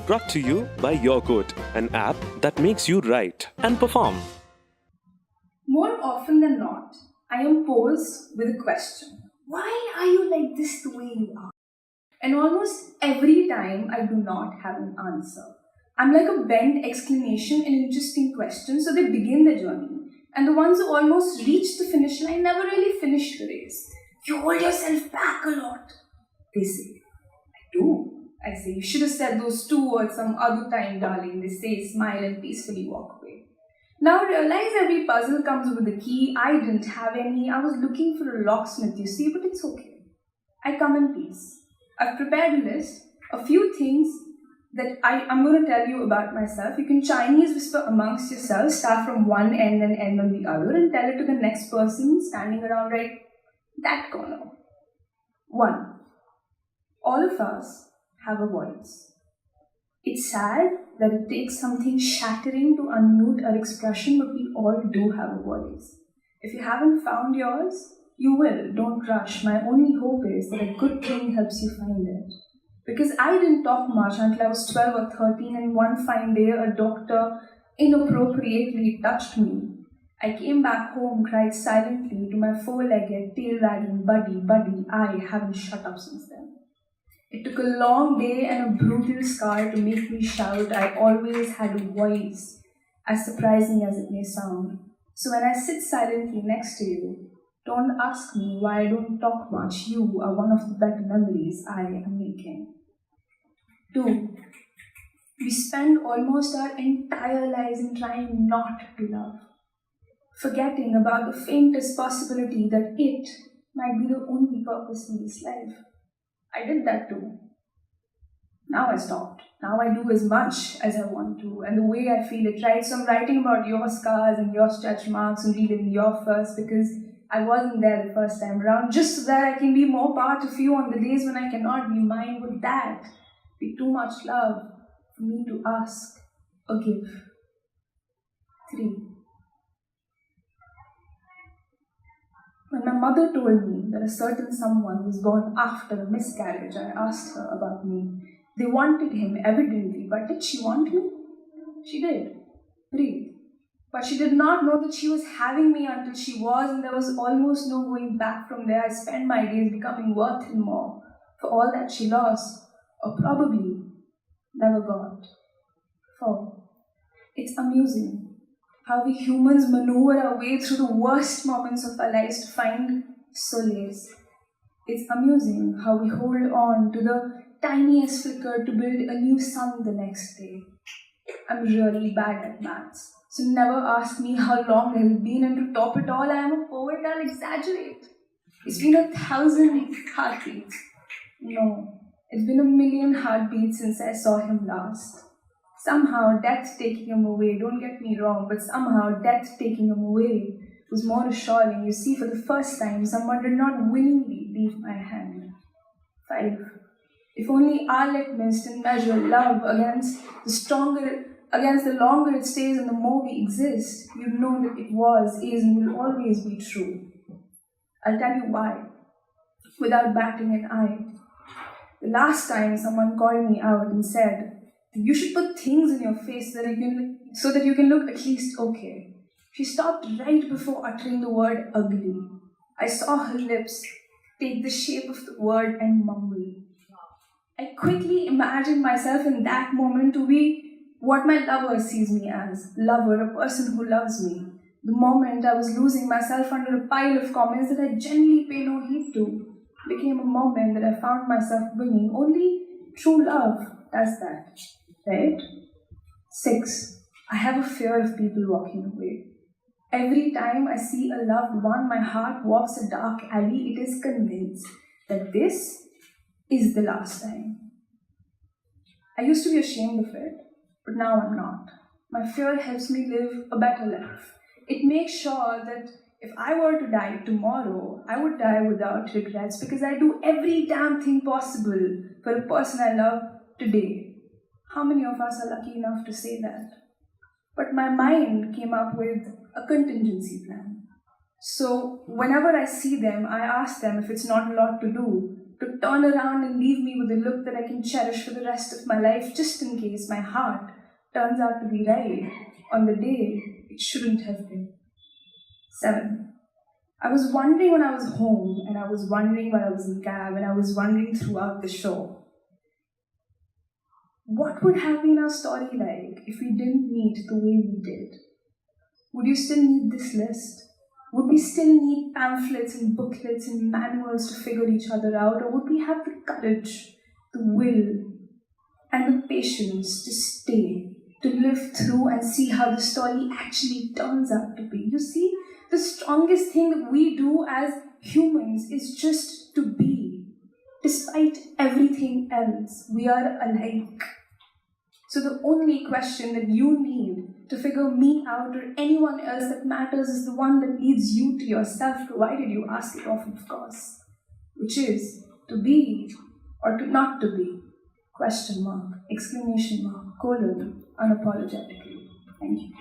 Brought to you by YourQuote, an app that makes you write and perform. More often than not, I am posed with a question. Why are you like this the way you are? And almost every time I do not have an answer. I'm like a bent exclamation in an interesting question, so they begin the journey. And the ones who almost reach the finish line never really finish the race. You hold yourself back a lot. They say, I do. I say, you should have said those 2 words some other time, darling. They say, smile and peacefully walk away. Now realize every puzzle comes with a key. I didn't have any. I was looking for a locksmith, you see, but it's okay. I come in peace. I've prepared a list, a few things that I'm going to tell you about myself. You can Chinese whisper amongst yourselves, start from one end and end on the other, and tell it to the next person standing around right that corner. 1. All of us have a voice. It's sad that it takes something shattering to unmute our expression, but we all do have a voice. If you haven't found yours, you will. Don't rush. My only hope is that a good thing helps you find it. Because I didn't talk much until I was 12 or 13, and one fine day a doctor inappropriately touched me. I came back home, cried silently to my 4-legged, tail-wagging buddy. I haven't shut up since then. It took a long day and a brutal scar to make me shout. I always had a voice, as surprising as it may sound. So when I sit silently next to you, don't ask me why I don't talk much. You are one of the better memories I am making. 2. We spend almost our entire lives in trying not to love, forgetting about the faintest possibility that it might be the only purpose in this life. I did that too. Now I stopped. Now I do as much as I want to and the way I feel it, right? So I'm writing about your scars and your stretch marks and reliving your first because I wasn't there the first time around, just so that I can be more part of you on the days when I cannot be mine. Would that be too much love for me to ask or give? 3. When my mother told me that a certain someone was born after a miscarriage, I asked her about me. They wanted him, evidently, but did she want me? She did. Breathe. But she did not know that she was having me until she was, and there was almost no going back from there. I spent my days becoming worth him more for all that she lost, or probably never got. 4. It's amusing how we humans maneuver our way through the worst moments of our lives to find solace. It's amusing how we hold on to the tiniest flicker to build a new sun the next day. I'm really bad at maths, so never ask me how long it has been, and to top it all, I am a poet. I'll exaggerate. It's been 1,000 heartbeats. No, it's been 1,000,000 heartbeats since I saw him last. Somehow, death taking him away, don't get me wrong, but somehow death taking him away was more assuring. You see, for the first time, someone did not willingly leave my hand. 5. If only our litmus didn't measure love against the longer it stays and the more we exist, you'd know that it was, is, and will always be true. I'll tell you why, without batting an eye. The last time someone called me out and said, you should put things in your face so that you can look at least okay. She stopped right before uttering the word ugly. I saw her lips take the shape of the word and mumble. I quickly imagined myself in that moment to be what my lover sees me as. Lover, a person who loves me. The moment I was losing myself under a pile of comments that I generally pay no heed to became a moment that I found myself bringing. Only true love does that, right? 6. I have a fear of people walking away. Every time I see a loved one, my heart walks a dark alley. It is convinced that this is the last time. I used to be ashamed of it, but now I'm not. My fear helps me live a better life. It makes sure that if I were to die tomorrow, I would die without regrets because I do every damn thing possible for a person I love today. How many of us are lucky enough to say that? But my mind came up with a contingency plan. So whenever I see them, I ask them if it's not a lot to do, to turn around and leave me with a look that I can cherish for the rest of my life, just in case my heart turns out to be right on the day it shouldn't have been. 7. I was wondering when I was home, and I was wondering while I was in cab, and I was wondering throughout the show, what would have been our story like if we didn't meet the way we did? Would you still need this list? Would we still need pamphlets and booklets and manuals to figure each other out? Or would we have the courage, the will, and the patience to stay, to live through and see how the story actually turns out to be? You see, the strongest thing that we do as humans is just to be. Despite everything else, we are alike. So the only question that you need to figure me out or anyone else that matters is the one that leads you to yourself, provided you ask it often, of course, which is to be or to not to be, question mark, exclamation mark, colon, unapologetically. Thank you.